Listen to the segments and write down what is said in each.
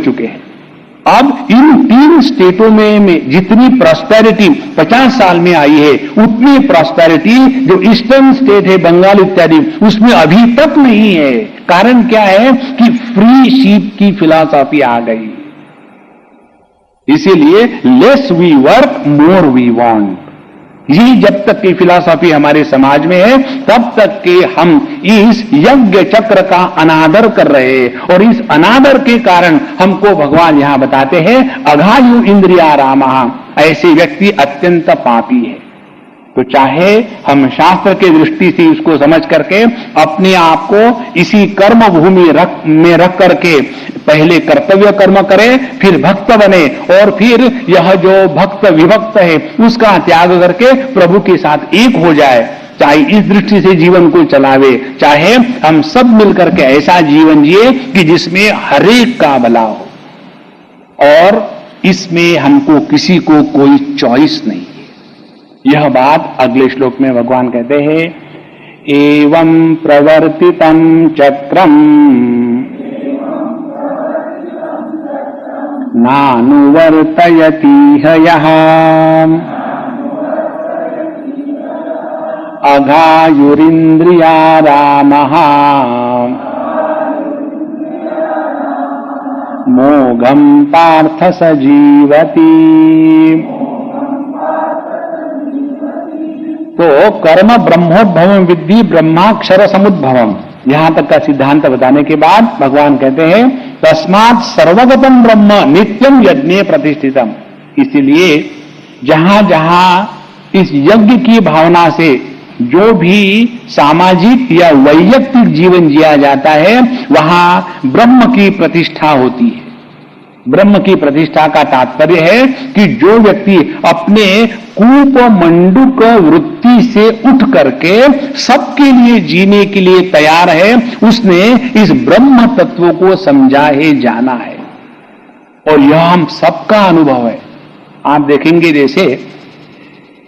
चुके हैं। अब इन 3 स्टेटों में जितनी प्रॉस्पेरिटी 50 साल में आई है, उतनी प्रॉस्पेरिटी जो ईस्टर्न स्टेट है, बंगाल इत्यादि, उसमें अभी तक नहीं है। कारण क्या है कि फ्री शीप की फिलॉसफी आ गई। इसीलिए less we work more we want, ये जब तक की फिलॉसफी हमारे समाज में है, तब तक के हम इस यज्ञ चक्र का अनादर कर रहे हैं। और इस अनादर के कारण हमको भगवान यहां बताते हैं अघायु इंद्रिया रामः, ऐसे व्यक्ति अत्यंत पापी है। तो चाहे हम शास्त्र के दृष्टि से उसको समझ करके अपने आप को इसी कर्म भूमि में रख करके पहले कर्तव्य कर्म करें, फिर भक्त बने, और फिर यह जो भक्त विभक्त है उसका त्याग करके प्रभु के साथ एक हो जाए, चाहे इस दृष्टि से जीवन को चलावे, चाहे हम सब मिलकर के ऐसा जीवन जिए कि जिसमें हरेक का भला हो, और इसमें हमको किसी को कोई चॉइस नहीं है। यह बात अगले श्लोक में भगवान कहते हैं, एवं प्रवर्तितं चक्रम नानुवर्तयति यः अघायुरिन्द्रिया रामः मोघं पार्थ स जीवति। तो कर्म ब्रह्मोद्भवम विद्धि ब्रह्माक्षर समुद्भवम, यहां तक का सिद्धांत बताने के बाद भगवान कहते हैं तस्मात् सर्वगतम ब्रह्म नित्यम यज्ञे प्रतिष्ठितम। इसलिए जहां जहां इस यज्ञ की भावना से जो भी सामाजिक या वैयक्तिक जीवन जिया जाता है, वहां ब्रह्म की प्रतिष्ठा होती है। ब्रह्म की प्रतिष्ठा का तात्पर्य है कि जो व्यक्ति अपने कूप मंडूक वृत्ति से उठ करके सबके लिए जीने के लिए तैयार है, उसने इस ब्रह्म तत्व को समझा है, जाना है, और यह हम सबका अनुभव है। आप देखेंगे जैसे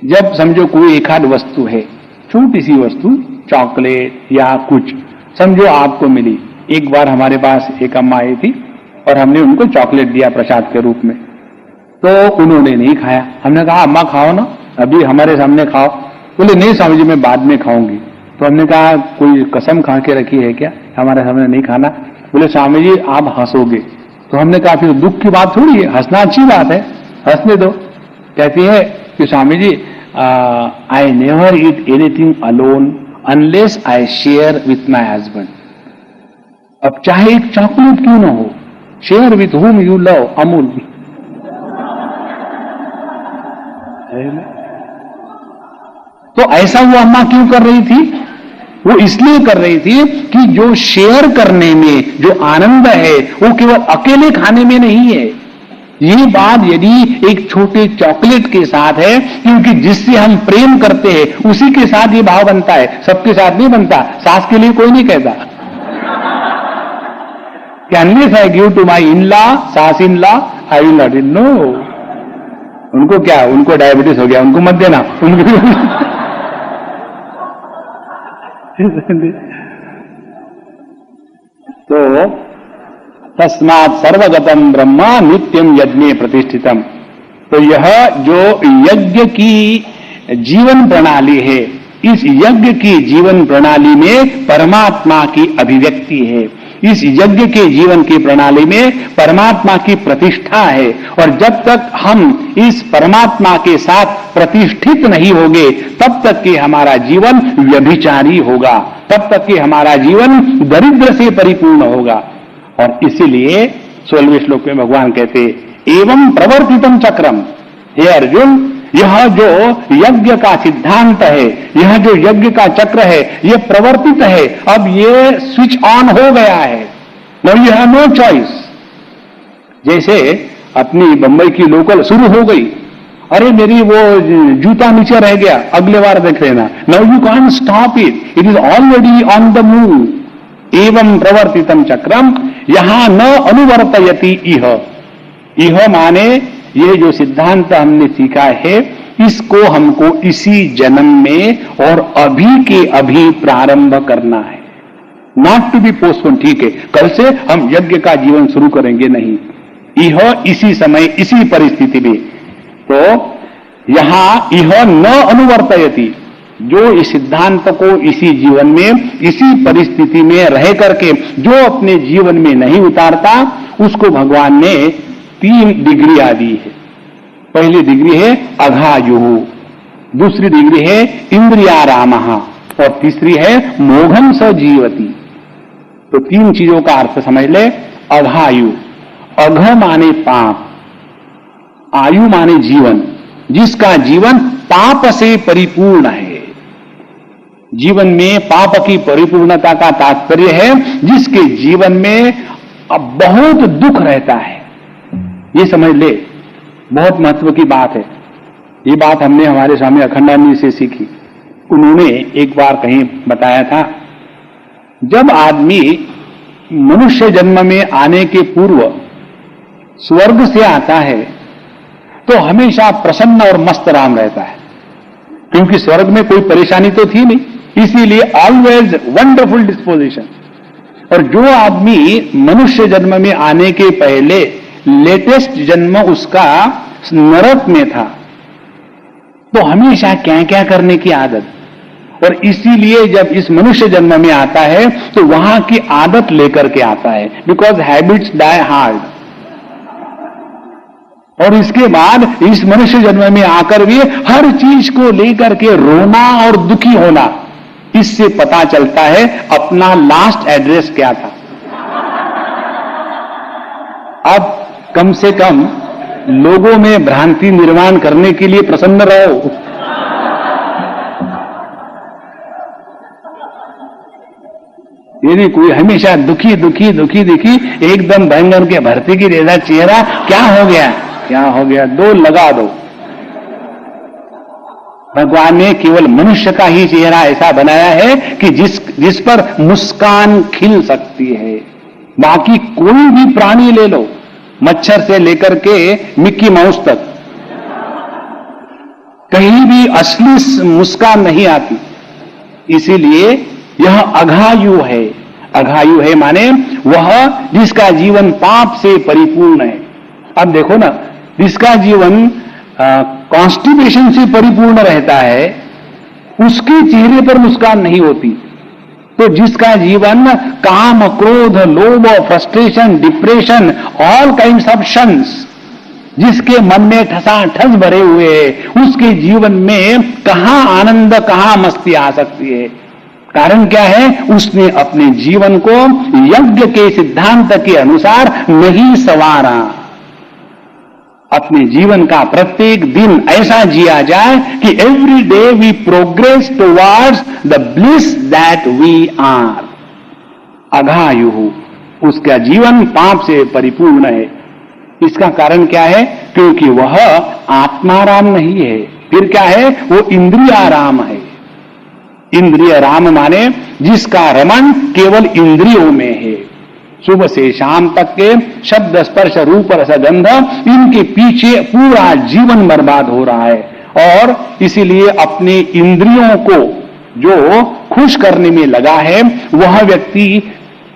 जब समझो कोई एक आध वस्तु है, छोटी सी वस्तु, चॉकलेट या कुछ समझो आपको मिली। एक बार हमारे पास एक अम्मा आई थी और हमने उनको चॉकलेट दिया प्रसाद के रूप में, तो उन्होंने नहीं खाया। हमने कहा अम्मा खाओ ना, अभी हमारे सामने खाओ। बोले नहीं स्वामी जी मैं बाद में खाऊंगी। तो हमने कहा कोई कसम खा के रखी है क्या हमारे सामने नहीं खाना? बोले स्वामी जी आप हंसोगे। तो हमने कहा फिर दुख की बात थोड़ी है, हंसना अच्छी बात है, हंसने दो। कहती है कि Swami ji I never eat anything alone unless I share with my husband. अब चाहे एक चॉकलेट क्यों ना हो, share with whom you love, Amul. तो ऐसा वो अम्मा क्यों कर रही थी? वो इसलिए कर रही थी कि जो शेयर करने में जो आनंद है वो केवल अकेले खाने में नहीं है। ये बात यदि एक छोटे चॉकलेट के साथ है, क्योंकि जिससे हम प्रेम करते हैं उसी के साथ ये भाव बनता है, सबके साथ नहीं बनता। सास के लिए कोई नहीं कहता कि unless I give to my in law, सास in law, I will not in. No, उनको क्या, उनको डायबिटीज हो गया, उनको मत देना, उनको तो तस्मात् सर्वगतम ब्रह्म नित्यम यज्ञे प्रतिष्ठितम। तो यह जो यज्ञ की जीवन प्रणाली है, इस यज्ञ की जीवन प्रणाली में परमात्मा की अभिव्यक्ति है। इस यज्ञ के जीवन की प्रणाली में परमात्मा की प्रतिष्ठा है। और जब तक हम इस परमात्मा के साथ प्रतिष्ठित नहीं होंगे, तब तक कि हमारा जीवन व्यभिचारी होगा, तब तक कि हमारा जीवन दरिद्र से परिपूर्ण होगा। और इसीलिए 16वें श्लोक में भगवान कहते एवं प्रवर्तितम चक्रम, हे अर्जुन, यह जो यज्ञ का सिद्धांत है, यह जो यज्ञ का चक्र है, यह प्रवर्तित है। अब ये स्विच ऑन हो गया है। Now you have no choice. जैसे अपनी बंबई की लोकल शुरू हो गई, अरे मेरी वो जूता नीचे रह गया, अगले बार देख लेना। Now you can't stop it, it is already on the move. एवं प्रवर्तितम चक्रम, यहां न अनुवर्तयति इह। इह माने ये जो सिद्धांत हमने सीखा है, इसको हमको इसी जन्म में और अभी के अभी प्रारंभ करना है। Not to be postpone. ठीक है, कल से हम यज्ञ का जीवन शुरू करेंगे, नहीं। यह इसी समय इसी परिस्थिति में। तो यहां यह न अनुवर्तयति, जो इस सिद्धांत को इसी जीवन में इसी परिस्थिति में रह करके जो अपने जीवन में नहीं उतारता, उसको भगवान ने 3 डिग्रियां दी है। पहली डिग्री है अघायु, दूसरी डिग्री है इंद्रियारामः और तीसरी है मोघम स जीवति। तो 3 चीजों का अर्थ समझ ले। अघायु, अघ माने पाप, आयु माने जीवन, जिसका जीवन पाप से परिपूर्ण है। जीवन में पाप की परिपूर्णता का तात्पर्य है जिसके जीवन में अब बहुत दुख रहता है। ये समझ ले, बहुत महत्व की बात है। ये बात हमने हमारे स्वामी अखंडानंद से सीखी। उन्होंने एक बार कहीं बताया था, जब आदमी मनुष्य जन्म में आने के पूर्व स्वर्ग से आता है तो हमेशा प्रसन्न और मस्त राम रहता है, क्योंकि स्वर्ग में कोई परेशानी तो थी नहीं, इसीलिए ऑलवेज वंडरफुल डिस्पोजिशन। और जो आदमी मनुष्य जन्म में आने के पहले लेटेस्ट जन्म उसका नरक में था, तो हमेशा क्या क्या करने की आदत, और इसीलिए जब इस मनुष्य जन्म में आता है तो वहां की आदत लेकर के आता है, बिकॉज हैबिट्स डाई हार्ड। और इसके बाद इस मनुष्य जन्म में आकर भी हर चीज को लेकर के रोना और दुखी होना, इससे पता चलता है अपना लास्ट एड्रेस क्या था। अब कम से कम लोगों में भ्रांति निर्माण करने के लिए प्रसन्न रहो। यदि कोई हमेशा दुखी दुखी दुखी दुखी, एकदम बैंगन के भरते की जैसा चेहरा, क्या हो गया क्या हो गया, 2 लगा दो। भगवान ने केवल मनुष्य का ही चेहरा ऐसा बनाया है कि जिस पर मुस्कान खिल सकती है। बाकी कोई भी प्राणी ले लो, मच्छर से लेकर के मिक्की माउस तक, कहीं भी असली मुस्कान नहीं आती। इसीलिए यह अघायु है। अघायु है माने वह जिसका जीवन पाप से परिपूर्ण है। अब देखो ना, जिसका जीवन कॉन्स्टिपेशन से परिपूर्ण रहता है, उसके चेहरे पर मुस्कान नहीं होती। तो जिसका जीवन काम, क्रोध, लोभ, frustration, depression, all kinds of shuns, जिसके मन में ठसाठस भरे हुए हैं, उसके जीवन में कहां आनंद, कहां मस्ती आ सकती है? कारण क्या है? उसने अपने जीवन को यज्ञ के सिद्धांत के अनुसार नहीं संवारा। अपने जीवन का प्रत्येक दिन ऐसा जिया जाए कि every day we progress towards the bliss that we are. अघायु, उसका जीवन पाप से परिपूर्ण है। इसका कारण क्या है? क्योंकि वह आत्माराम नहीं है। फिर क्या है? वो इंद्रियाराम है। इंद्रिय राम माने जिसका रमण केवल इंद्रियों में है। सुबह से शाम तक के शब्द, स्पर्श, रूप, रस, गंध, इनके पीछे पूरा जीवन बर्बाद हो रहा है। और इसीलिए अपने इंद्रियों को जो खुश करने में लगा है, वह व्यक्ति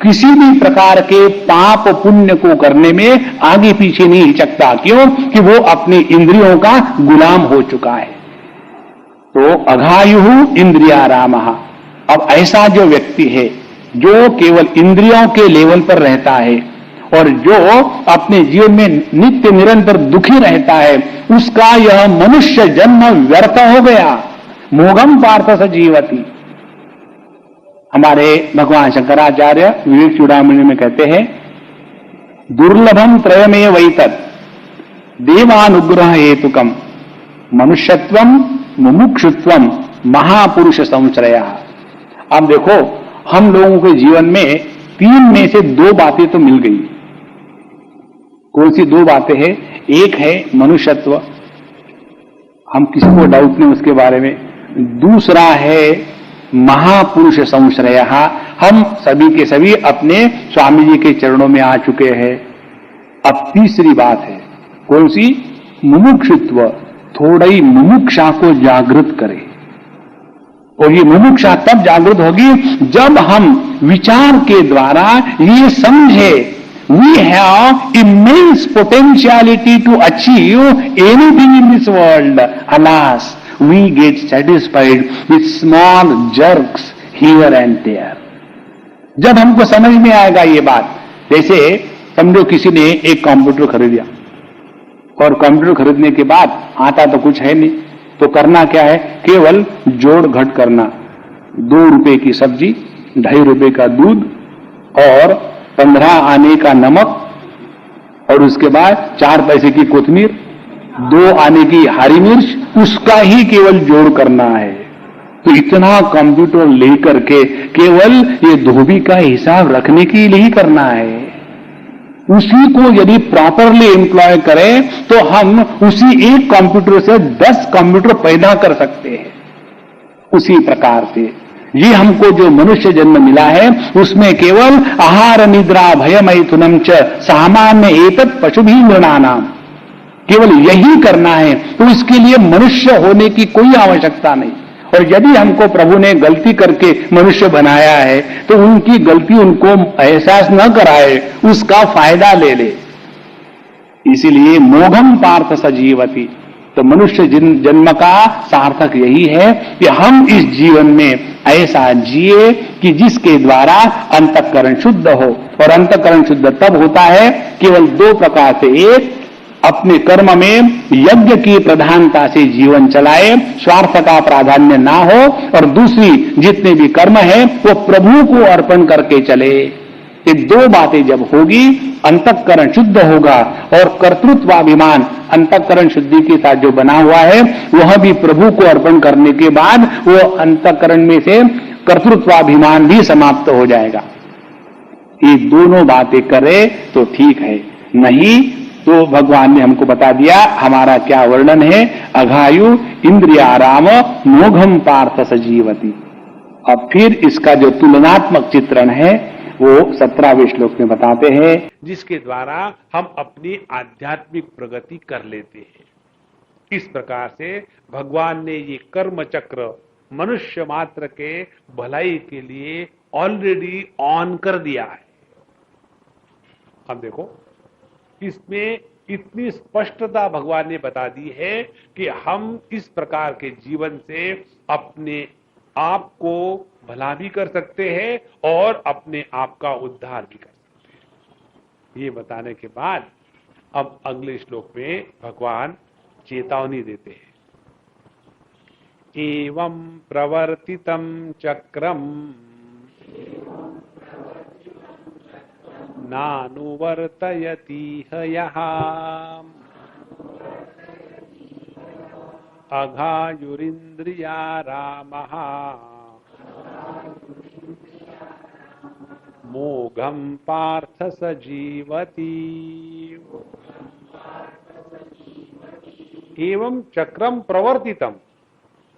किसी भी प्रकार के पाप पुण्य को करने में आगे पीछे नहीं हिचकता। क्यों? कि वो अपने इंद्रियों का गुलाम हो चुका है। तो अघायु इंद्रियारामः। अब ऐसा जो व्यक्ति है जो केवल इंद्रियों के लेवल पर रहता है और जो अपने जीवन में नित्य निरंतर दुखी रहता है, उसका यह मनुष्य जन्म व्यर्थ हो गया। मोघम पार्थ स जीवति। हमारे भगवान शंकराचार्य विवेक चूड़ामणि में कहते हैं, दुर्लभम त्रयमेव वैतत् देवानुग्रह हेतुकम मनुष्यत्वम मुमुक्षुत्वम महापुरुष संश्रयः। अब देखो, हम लोगों के जीवन में 3 में से 2 बातें तो मिल गई। कौन सी 2 बातें हैं? एक है मनुष्यत्व, हम किसी को डाउट नहीं उसके बारे में। दूसरा है महापुरुष संश्रयः, हम सभी के सभी अपने स्वामी जी के चरणों में आ चुके हैं। अब तीसरी बात है, कौन सी? मुमुक्षुत्व। थोड़ी मुमुक्षा को जागृत करें। और ये मुमुक्षा तब जागृत होगी जब हम विचार के द्वारा ये समझे we have immense potentiality to achieve anything in this world. Alas, we get satisfied with small jerks here and there. जब हमको समझ में आएगा ये बात, जैसे समझो किसी ने एक कंप्यूटर खरीदा और कंप्यूटर खरीदने के बाद आता तो कुछ है नहीं, तो करना क्या है, केवल जोड़ घट करना। 2 रुपए की सब्जी, 2.5 रुपए का दूध और 15 आने का नमक और उसके बाद 4 पैसे की कोतमीर, 2 आने की हरी मिर्च, उसका ही केवल जोड़ करना है। तो इतना कंप्यूटर लेकर के केवल ये धोबी का हिसाब रखने के लिए ही करना है। उसी को यदि प्रॉपरली एम्प्लॉय करें तो हम उसी एक कंप्यूटर से 10 कंप्यूटर पैदा कर सकते हैं। उसी प्रकार से ये हमको जो मनुष्य जन्म मिला है उसमें केवल आहार निद्रा भय मैथुनम च सामान्य एतत् पशु भी नृणानाम, केवल यही करना है। तो इसके लिए मनुष्य होने की कोई आवश्यकता नहीं। और यदि हमको प्रभु ने गलती करके मनुष्य बनाया है तो उनकी गलती उनको एहसास न कराए, उसका फायदा ले ले। इसीलिए मोघम पार्थ सजीवती, तो मनुष्य जन्म का सार्थक यही है कि हम इस जीवन में ऐसा जिए कि जिसके द्वारा अंतःकरण शुद्ध हो। और अंतःकरण शुद्ध तब होता है केवल 2 प्रकार से, एक अपने कर्म में यज्ञ की प्रधानता से जीवन चलाए, स्वार्थ का प्राधान्य ना हो, और दूसरी जितने भी कर्म है वो प्रभु को अर्पण करके चले। ये 2 बातें जब होगी अंतःकरण शुद्ध होगा और कर्तृत्वाभिमान अंतःकरण शुद्धि के साथ जो बना हुआ है वह भी प्रभु को अर्पण करने के बाद वो अंतःकरण में से कर्तृत्वाभिमान भी समाप्त हो जाएगा। ये दोनों बातें करे तो ठीक है, नहीं तो भगवान ने हमको बता दिया हमारा क्या वर्णन है, अघायु इंद्रियाराम मोघम पार्थ सजीवती। अब फिर इसका जो तुलनात्मक चित्रण है वो 17वें श्लोक में बताते हैं, जिसके द्वारा हम अपनी आध्यात्मिक प्रगति कर लेते हैं। इस प्रकार से भगवान ने ये कर्म चक्र मनुष्य मात्र के भलाई के लिए ऑलरेडी ऑन कर दिया है। अब देखो इसमें इतनी स्पष्टता भगवान ने बता दी है कि हम इस प्रकार के जीवन से अपने आप को भला भी कर सकते हैं और अपने आप का उद्धार भी कर सकते हैं। ये बताने के बाद अब अगले श्लोक में भगवान चेतावनी देते हैं, एवं प्रवर्तितम चक्रम नानुवर्तयति यः अघायुरिन्द्रिया रामः मोघम पार्थ सजीवति। एवं चक्रम प्रवर्तितम,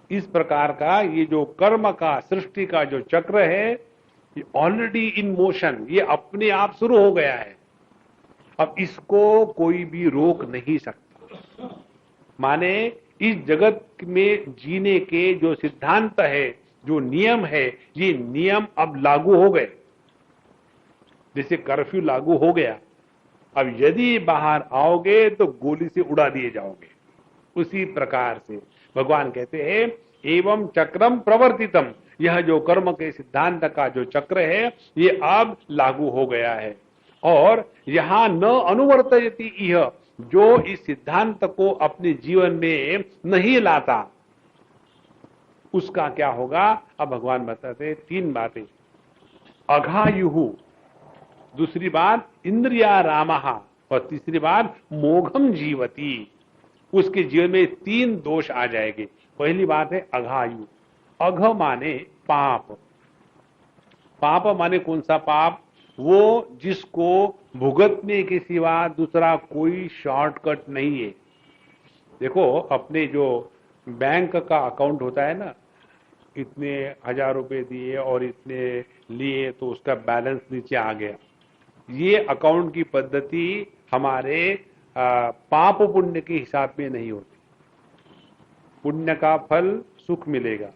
इस प्रकार का ये जो कर्म का सृष्टि का जो चक्र है ये ऑलरेडी इन मोशन, ये अपने आप शुरू हो गया है। अब इसको कोई भी रोक नहीं सकता। माने इस जगत में जीने के जो सिद्धांत है, जो नियम है, ये नियम अब लागू हो गए। जैसे कर्फ्यू लागू हो गया, अब यदि बाहर आओगे तो गोली से उड़ा दिए जाओगे। उसी प्रकार से भगवान कहते हैं एवं चक्रम प्रवर्तितम, यह जो कर्म के सिद्धांत का जो चक्र है ये अब लागू हो गया है। और यहां न अनुवर्तयति यह, जो इस सिद्धांत को अपने जीवन में नहीं लाता उसका क्या होगा। अब भगवान बताते हैं 3 बातें, अघायुहु, दूसरी बात इंद्रिया रामः, और तीसरी बात मोघम जीवती। उसके जीवन में 3 दोष आ जाएंगे। पहली बात है अघायु। अघ माने पाप। पाप माने कौन सा पाप, वो जिसको भुगतने के सिवा दूसरा कोई शॉर्टकट नहीं है। देखो अपने जो बैंक का अकाउंट होता है ना, इतने 1000 रुपए दिए और इतने लिए तो उसका बैलेंस नीचे आ गया। ये अकाउंट की पद्धति हमारे पाप पुण्य के हिसाब में नहीं होती। पुण्य का फल सुख मिलेगा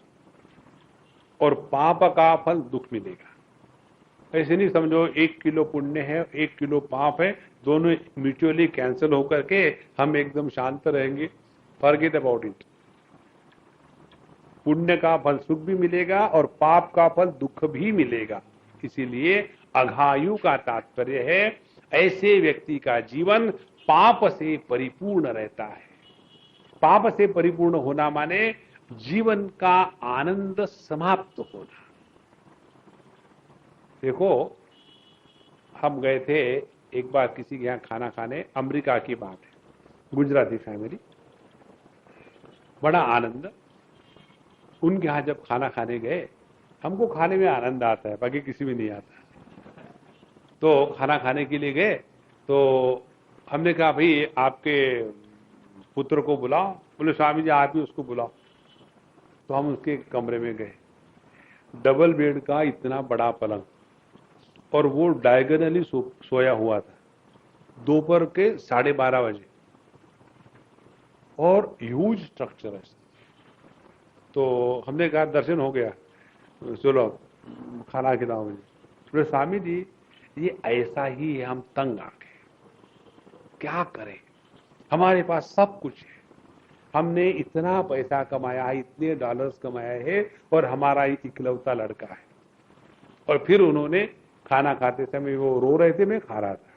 और पाप का फल दुख मिलेगा। ऐसे नहीं समझो 1 किलो पुण्य है 1 किलो पाप है, दोनों म्यूचुअली कैंसिल होकर के हम एकदम शांत रहेंगे। Forget about it. पुण्य का फल सुख भी मिलेगा और पाप का फल दुख भी मिलेगा। इसीलिए अघायु का तात्पर्य है ऐसे व्यक्ति का जीवन पाप से परिपूर्ण रहता है। पाप से परिपूर्ण होना माने जीवन का आनंद समाप्त होना। देखो, हम गए थे एक बार किसी के यहां खाना खाने, अमेरिका की बात है, गुजराती फैमिली, बड़ा आनंद। उनके यहां जब खाना खाने गए, हमको खाने में आनंद आता है, बाकी किसी में नहीं आता। तो खाना खाने के लिए गए तो हमने कहा भाई आपके पुत्र को बुलाओ। बोले स्वामी जी आप ही उसको बुलाओ। तो हम उसके कमरे में गए। डबल बेड का इतना बड़ा पलंग और वो डायगोनली सोया हुआ था, दोपहर के 12:30 बजे, और ह्यूज स्ट्रक्चर है। तो हमने कहा दर्शन हो गया, चलो खाना खिलाओ मुझे। बोले स्वामी जी ये ऐसा ही है, हम तंग आ गए, क्या करें, हमारे पास सब कुछ है, हमने इतना पैसा कमाया, इतने डॉलर्स कमाए हैं और हमारा इकलौता लड़का है। और फिर उन्होंने खाना खाते समय वो रो रहे थे, मैं खा रहा था,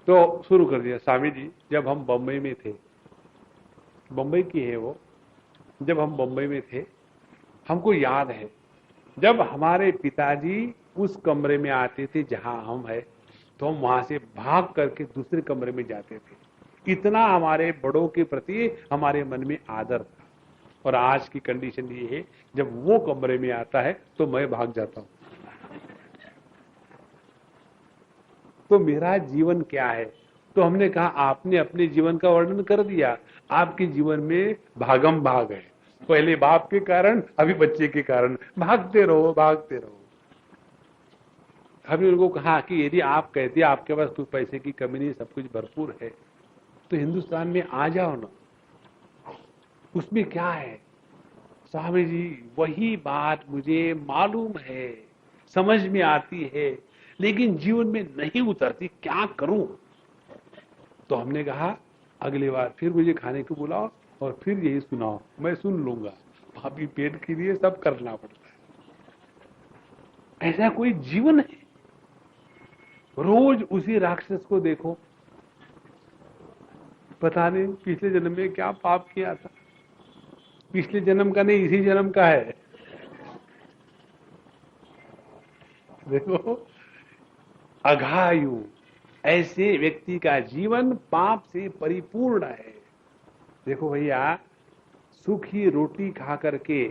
तो शुरू कर दिया, स्वामी जी जब हम बम्बई में थे, बम्बई की है वो, जब हम बम्बई में थे हमको याद है जब हमारे पिताजी उस कमरे में आते थे जहां हम है, तो हम वहां से भाग करके दूसरे कमरे में जाते थे। इतना हमारे बड़ों के प्रति हमारे मन में आदर था। और आज की कंडीशन ये है, जब वो कमरे में आता है तो मैं भाग जाता हूं। तो मेरा जीवन क्या है? तो हमने कहा आपने अपने जीवन का वर्णन कर दिया। आपके जीवन में भागम भाग है, पहले बाप के कारण, अभी बच्चे के कारण, भागते रहो भागते रहो। हमने उनको कहा कि यदि आप कहते आपके पास कुछ पैसे की कमी नहीं, सब कुछ भरपूर है, तो हिंदुस्तान में आ जाओ ना, उसमें क्या है? स्वामी जी वही बात मुझे मालूम है, समझ में आती है, लेकिन जीवन में नहीं उतरती, क्या करूं? तो हमने कहा अगली बार फिर मुझे खाने को बुलाओ और फिर यही सुनाओ, मैं सुन लूंगा। भाभी पेट के लिए सब करना पड़ता है। ऐसा कोई जीवन है? रोज उसी राक्षस को देखो, पता नहीं पिछले जन्म में क्या पाप किया था, पिछले जन्म का नहीं इसी जन्म का है। देखो, अघायु, ऐसे व्यक्ति का जीवन पाप से परिपूर्ण है। देखो भैया, सूखी रोटी खा करके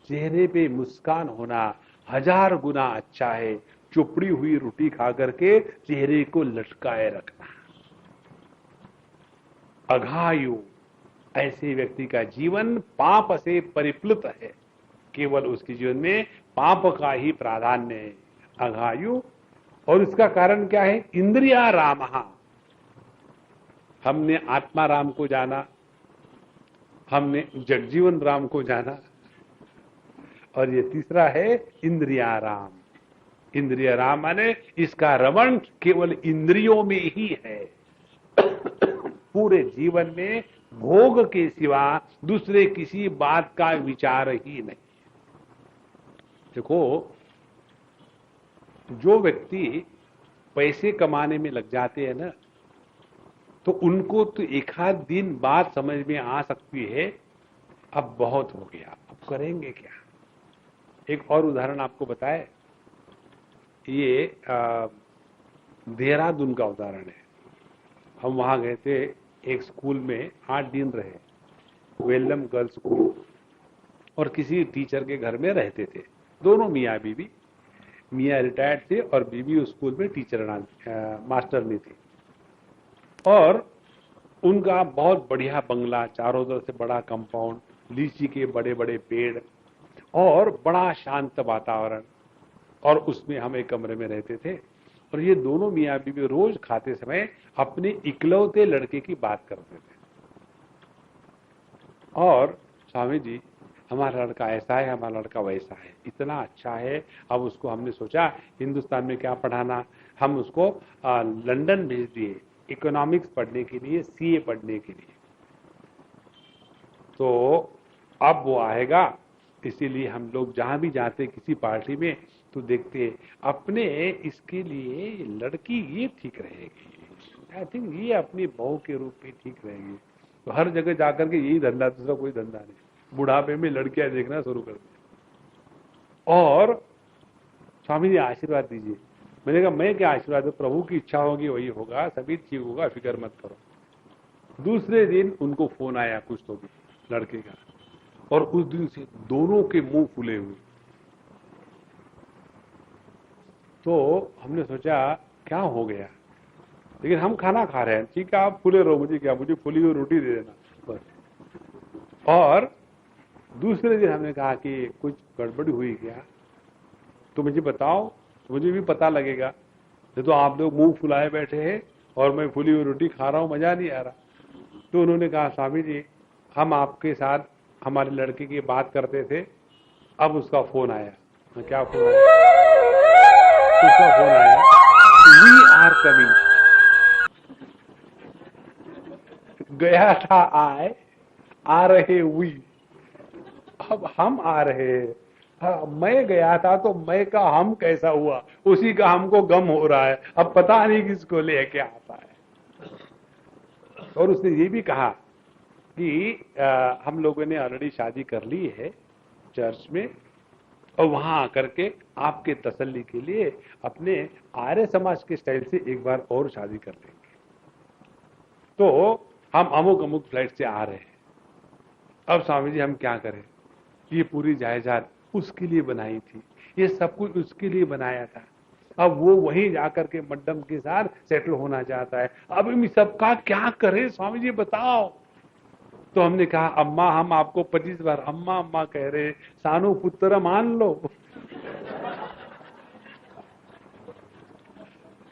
चेहरे पे मुस्कान होना 1000 गुना अच्छा है चुपड़ी हुई रोटी खा करके चेहरे को लटकाए रखना। अघायु, ऐसे व्यक्ति का जीवन पाप से परिप्लुत है, केवल उसके जीवन में पाप का ही प्राधान्य है। अघायु, और इसका कारण क्या है? इंद्रिया राम। हमने आत्मा राम को जाना, हमने जगजीवन राम को जाना, और ये तीसरा है इंद्रिया राम। इंद्रिया राम माने इसका रमण केवल इंद्रियों में ही है, पूरे जीवन में भोग के सिवा दूसरे किसी बात का विचार ही नहीं। देखो, जो व्यक्ति पैसे कमाने में लग जाते हैं ना, तो उनको तो एक आध दिन बाद समझ में आ सकती है अब बहुत हो गया, अब करेंगे क्या। एक और उदाहरण आपको बताए, ये देहरादून का उदाहरण है। हम वहां गए थे, एक स्कूल में 8 दिन रहे, वेलम गर्ल्स स्कूल, और किसी टीचर के घर में रहते थे। दोनों मियाँ बीवी, मियाँ रिटायर्ड थे और बीवी उस स्कूल में टीचर मास्टरनी थी। और उनका बहुत बढ़िया बंगला, चारों तरफ से बड़ा कंपाउंड, लीची के बड़े बड़े पेड़ और बड़ा शांत वातावरण, और उसमें हम एक कमरे में रहते थे। और ये दोनों मियाँ बीवी रोज खाते समय अपने इकलौते लड़के की बात करते थे। और स्वामी जी हमारा लड़का ऐसा है, हमारा लड़का वैसा है, इतना अच्छा है। अब उसको हमने सोचा हिंदुस्तान में क्या पढ़ाना, हम उसको लंदन भेज दिए इकोनॉमिक्स पढ़ने के लिए, सीए पढ़ने के लिए। तो अब वो आएगा, इसीलिए हम लोग जहां भी जाते किसी पार्टी में तो देखते अपने इसके लिए लड़की ये ठीक रहेगी, आई थिंक ये अपनी बहू के रूप में ठीक रहेगी। तो हर जगह जाकर के यही धंधा, दूसरा कोई धंधा नहीं। बुढ़ापे में लड़कियां देखना शुरू कर दिया। और स्वामी जी आशीर्वाद दीजिए। मैंने कहा मैं क्या आशीर्वाद दूं, प्रभु की इच्छा होगी वही होगा, सभी ठीक होगा, फिक्र मत करो। दूसरे दिन उनको फोन आया कुछ तो भी लड़के का, और उस दिन से दोनों के मुंह फूले हुए। तो हमने सोचा क्या हो गया, लेकिन हम खाना खा रहे हैं, ठीक है आप फूले रहो, मुझे क्या, मुझे फूली हुई रोटी दे देना बस। और दूसरे दिन हमने कहा कि कुछ गड़बड़ी हुई क्या, तो मुझे बताओ, मुझे भी पता लगेगा। तो आप लोग मुंह फुलाए बैठे हैं और मैं फूली हुई रोटी खा रहा हूं, मजा नहीं आ रहा। तो उन्होंने कहा स्वामी जी हम आपके साथ हमारे लड़के की बात करते थे, अब उसका फोन आया। क्या फोन आया? उसका फोन आया, वी आर कमिंग। गया था आए, आ रहे वी, अब हम आ रहे हैं। हाँ, मैं गया था तो मैं का हम कैसा हुआ, उसी का हमको गम हो रहा है, अब पता नहीं किसको लेके आता है। और उसने ये भी कहा कि हम लोगों ने ऑलरेडी शादी कर ली है चर्च में, और वहां आकर के आपके तसल्ली के लिए अपने आर्य समाज के स्टाइल से एक बार और शादी कर लेंगे। तो हम अमुक अमुक फ्लाइट से आ रहे हैं। अब स्वामी जी हम क्या करें, ये पूरी जायदाद उसके लिए बनाई थी, ये सब कुछ उसके लिए बनाया था। अब वो वहीं जाकर के मड्डम के साथ सेटल होना चाहता है। अब इन सबका क्या करें स्वामी जी बताओ। तो हमने कहा अम्मा हम आपको 25 बार अम्मा अम्मा कह रहे, सानू पुत्र मान लो।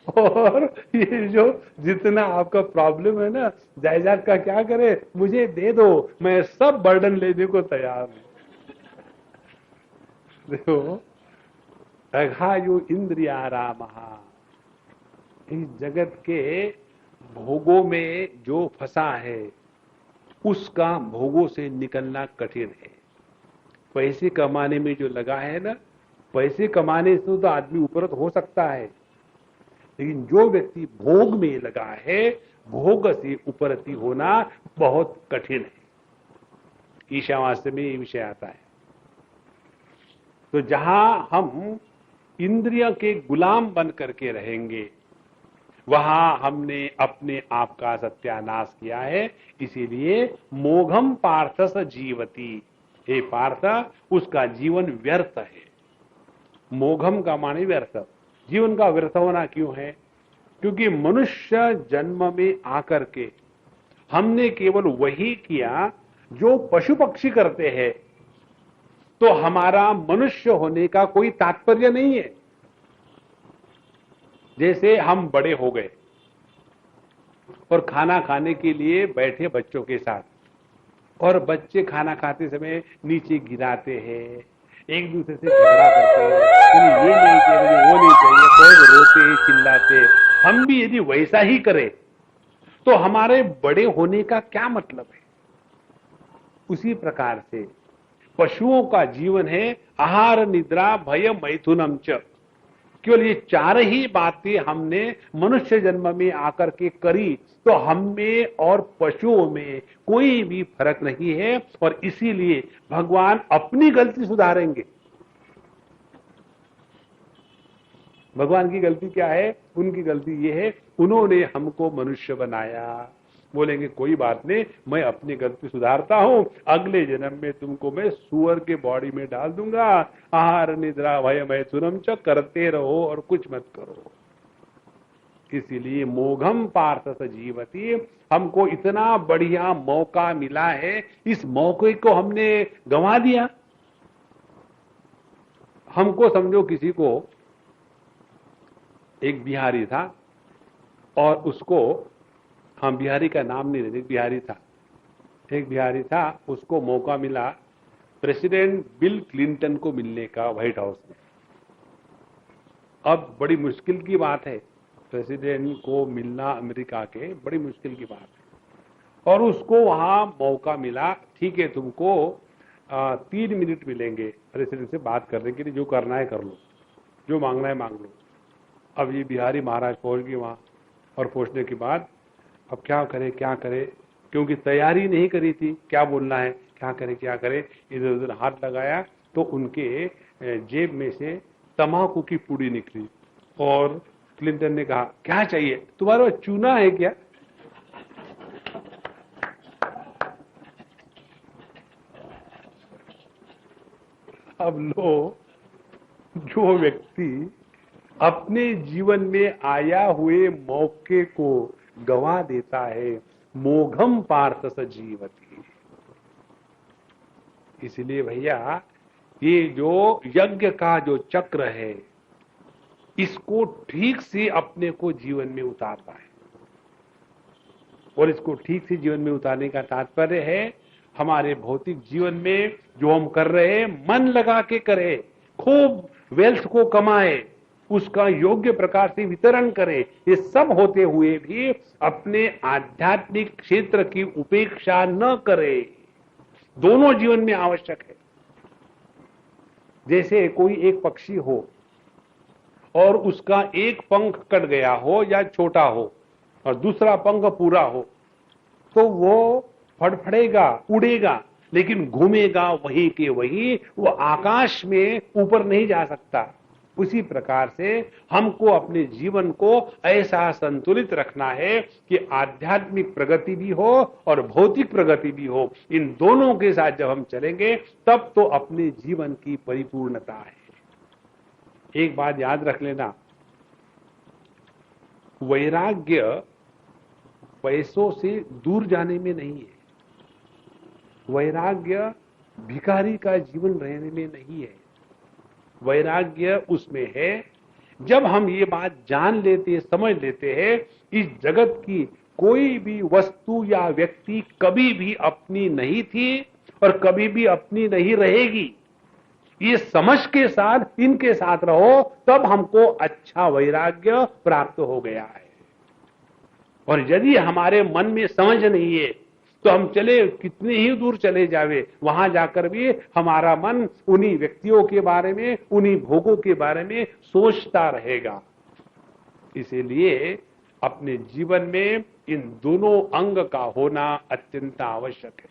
और ये जो जितना आपका प्रॉब्लम है ना, जायदाद का क्या करे, मुझे दे दो, मैं सब बर्डन लेने को तैयार हूं। देखो अघायु इंद्रिया रामहा, इस जगत के भोगों में जो फंसा है उसका भोगों से निकलना कठिन है। पैसे कमाने में जो लगा है ना, पैसे कमाने से तो आदमी ऊपर हो सकता है, लेकिन जो व्यक्ति भोग में लगा है, भोग से उपरती होना बहुत कठिन है। ईशावास्य में ये विषय आता है। तो जहां हम इंद्रिय के गुलाम बन करके रहेंगे, वहां हमने अपने आप का सत्यानाश किया है। इसीलिए मोघम पार्थस जीवती, हे पार्थ उसका जीवन व्यर्थ है। मोघम का माने व्यर्थ, जीवन का व्यर्थ होना क्यों है? क्योंकि मनुष्य जन्म में आकर के हमने केवल वही किया जो पशु पक्षी करते हैं, तो हमारा मनुष्य होने का कोई तात्पर्य नहीं है। जैसे हम बड़े हो गए और खाना खाने के लिए बैठे बच्चों के साथ, और बच्चे खाना खाते समय नीचे गिराते हैं, एक दूसरे से झगड़ा करते हैं, ये नहीं चाहिए मुझे, वो नहीं चाहिए, बहुत रोते चिल्लाते। हम भी यदि वैसा ही करें तो हमारे बड़े होने का क्या मतलब है? उसी प्रकार से पशुओं का जीवन है आहार निद्रा भय मैथुनम च। केवल ये चार ही बातें हमने मनुष्य जन्म में आकर के करी, तो हम में और पशुओं में कोई भी फर्क नहीं है। और इसीलिए भगवान अपनी गलती सुधारेंगे। भगवान की गलती क्या है? उनकी गलती ये है, उन्होंने हमको मनुष्य बनाया। बोलेंगे कोई बात नहीं, मैं अपनी गलती सुधारता हूं, अगले जन्म में तुमको मैं सुअर के बॉडी में डाल दूंगा। आहार निद्रा भय मैथुनम च करते रहो और कुछ मत करो। इसीलिए मोघम पार्थ स जीवती, हमको इतना बढ़िया मौका मिला है, इस मौके को हमने गंवा दिया। हमको समझो किसी को, एक बिहारी था और उसको, हम बिहारी का नाम नहीं लेते, बिहारी था, एक बिहारी था, उसको मौका मिला प्रेसिडेंट बिल क्लिंटन को मिलने का व्हाइट हाउस में। अब बड़ी मुश्किल की बात है, प्रेसिडेंट को मिलना अमेरिका के बड़ी मुश्किल की बात है, और उसको वहां मौका मिला। ठीक है, तुमको 3 मिनट मिलेंगे प्रेसिडेंट से बात करने के लिए, जो करना है कर लो, जो मांगना है मांग लो। अब ये बिहारी महाराज पहुंच गए वहां, और पहुंचने के बाद अब क्या करे, क्योंकि तैयारी नहीं करी थी, क्या बोलना है, क्या करे, इधर उधर हाथ लगाया तो उनके जेब में से तम्बाकू की पुड़ी निकली, और क्लिंटन ने कहा, क्या चाहिए तुम्हारा, चूना है क्या? अब लो, जो व्यक्ति अपने जीवन में आया हुए मौके को गवा देता है, मोघम पार्थ स जीवति। इसलिए भैया, ये जो यज्ञ का जो चक्र है, इसको ठीक से अपने को जीवन में उतारना है। और इसको ठीक से जीवन में उतारने का तात्पर्य है, हमारे भौतिक जीवन में जो हम कर रहे हैं, मन लगा के करें, खूब वेल्थ को कमाए, उसका योग्य प्रकार से वितरण करें। ये सब होते हुए भी अपने आध्यात्मिक क्षेत्र की उपेक्षा न करें। दोनों जीवन में आवश्यक है। जैसे कोई एक पक्षी हो और उसका एक पंख कट गया हो या छोटा हो और दूसरा पंख पूरा हो, तो वो फड़फड़ेगा, उड़ेगा, लेकिन घूमेगा वहीं के वहीं, वो आकाश में ऊपर नहीं जा सकता। उसी प्रकार से हमको अपने जीवन को ऐसा संतुलित रखना है कि आध्यात्मिक प्रगति भी हो और भौतिक प्रगति भी हो। इन दोनों के साथ जब हम चलेंगे, तब तो अपने जीवन की परिपूर्णता है। एक बात याद रख लेना, वैराग्य पैसों से दूर जाने में नहीं है, वैराग्य भिखारी का जीवन रहने में नहीं है। वैराग्य उसमें है जब हम ये बात जान लेते, समझ लेते हैं, इस जगत की कोई भी वस्तु या व्यक्ति कभी भी अपनी नहीं थी और कभी भी अपनी नहीं रहेगी। ये समझ के साथ इनके साथ रहो, तब हमको अच्छा वैराग्य प्राप्त हो गया है। और यदि हमारे मन में समझ नहीं है, तो हम चले कितने ही दूर चले जावे, वहां जाकर भी हमारा मन उन्हीं व्यक्तियों के बारे में, उन्हीं भोगों के बारे में सोचता रहेगा। इसीलिए अपने जीवन में इन दोनों अंग का होना अत्यंत आवश्यक है।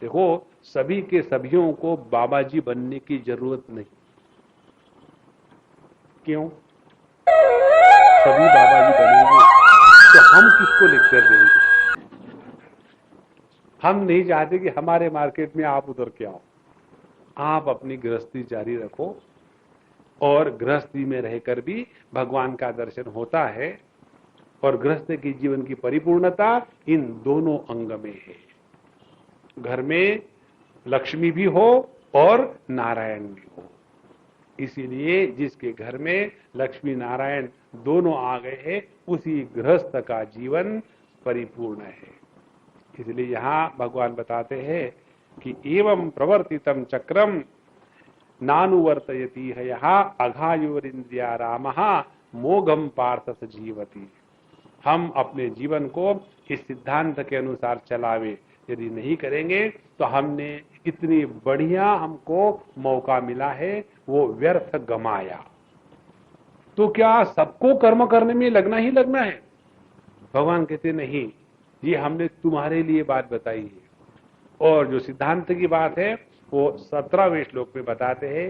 देखो, सभी के सभियों को बाबा जी बनने की जरूरत नहीं। क्यों? सभी बाबा जी बनेंगे तो हम किसको लेक्चर देंगे? हम नहीं चाहते कि हमारे मार्केट में आप उतर के आओ। आप अपनी गृहस्थी जारी रखो, और गृहस्थी में रहकर भी भगवान का दर्शन होता है। और गृहस्थ की जीवन की परिपूर्णता इन दोनों अंग में है। घर में लक्ष्मी भी हो और नारायण भी हो। इसीलिए जिसके घर में लक्ष्मी नारायण दोनों आ गए हैं, उसी गृहस्थ का जीवन परिपूर्ण है। इसलिए यहां भगवान बताते हैं कि एवं प्रवर्तितम चक्रम नानुवर्तयति है यहा अघायुरिंद्रिया रामः मोघम पार्थ स जीवति। हम अपने जीवन को इस सिद्धांत के अनुसार चलावे। यदि नहीं करेंगे तो हमने इतनी बढ़िया हमको मौका मिला है, वो व्यर्थ गमाया। तो क्या सबको कर्म करने में लगना ही लगना है? भगवान कहते नहीं, ये हमने तुम्हारे लिए बात बताई है। और जो सिद्धांत की बात है वो 17वें श्लोक में बताते हैं